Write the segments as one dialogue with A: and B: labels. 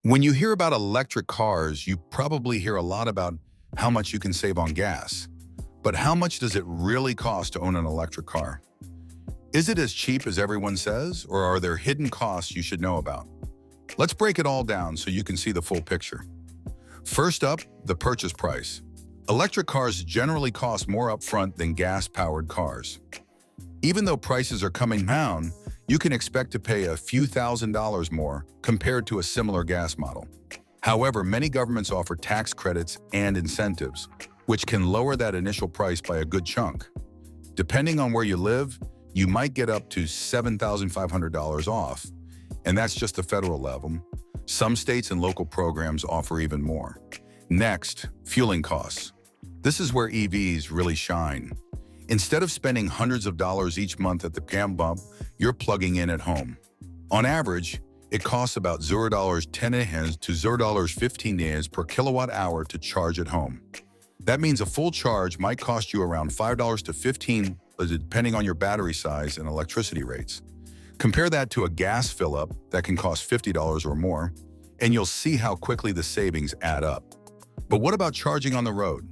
A: When you hear about electric cars, you probably hear a lot about how much you can save on gas. But how much does it really cost to own an electric car? Is it as cheap as everyone says, or are there hidden costs you should know about? Let's break it all down so you can see the full picture. First up, the purchase price. Electric cars generally cost more upfront than gas-powered cars. Even though prices are coming down, you can expect to pay a few $1,000s more compared to a similar gas model. However, many governments offer tax credits and incentives, which can lower that initial price by a good chunk. Depending on where you live, you might get up to $7,500 off, and that's just the federal level. Some states and local programs offer even more. Next, fueling costs. This is where EVs really shine. Instead of spending hundreds of dollars each month at the gas pump, you're plugging in at home. On average, it costs about $0.10 to $0.15 per kilowatt hour to charge at home. That means a full charge might cost you around $5 to $15, depending on your battery size and electricity rates. Compare that to a gas fill-up that can cost $50 or more, and you'll see how quickly the savings add up. But what about charging on the road?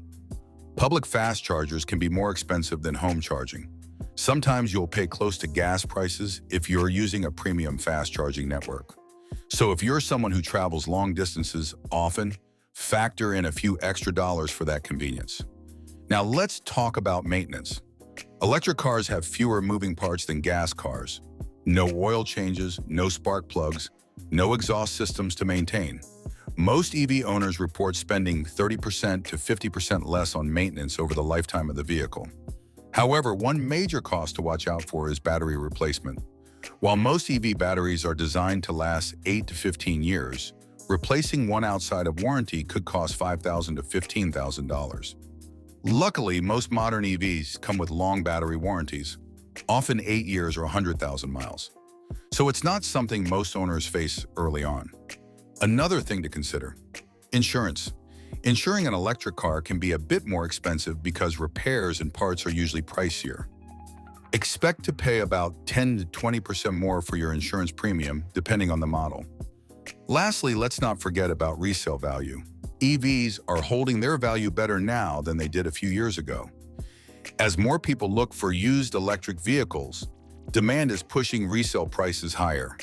A: Public fast chargers can be more expensive than home charging. Sometimes you'll pay close to gas prices if you're using a premium fast charging network. So if you're someone who travels long distances often, factor in a few extra dollars for that convenience. Now let's talk about maintenance. Electric cars have fewer moving parts than gas cars. No oil changes, no spark plugs, no exhaust systems to maintain. Most EV owners report spending 30% to 50% less on maintenance over the lifetime of the vehicle. However, one major cost to watch out for is battery replacement. While most EV batteries are designed to last 8 to 15 years, replacing one outside of warranty could cost $5,000 to $15,000. Luckily, most modern EVs come with long battery warranties, often 8 years or 100,000 miles. So it's not something most owners face early on. Another thing to consider, insurance. Insuring an electric car can be a bit more expensive because repairs and parts are usually pricier. Expect to pay about 10 to 20% more for your insurance premium, depending on the model. Lastly, let's not forget about resale value. EVs are holding their value better now than they did a few years ago. As more people look for used electric vehicles, demand is pushing resale prices higher.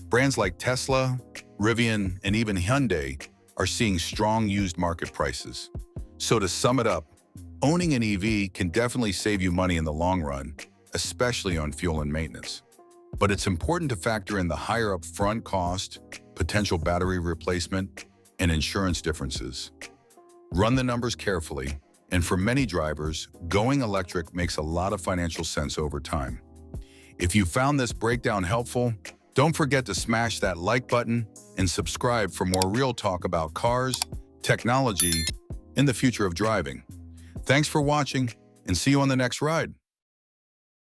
A: Brands like Tesla, Rivian, and even Hyundai are seeing strong used market prices. So to sum it up, owning an EV can definitely save you money in the long run, especially on fuel and maintenance. But it's important to factor in the higher upfront cost, potential battery replacement, and insurance differences. Run the numbers carefully, and for many drivers, going electric makes a lot of financial sense over time. If you found this breakdown helpful, don't forget to smash that like button and subscribe for more real talk about cars, technology, and the future of driving. Thanks for watching, and see you on the next ride.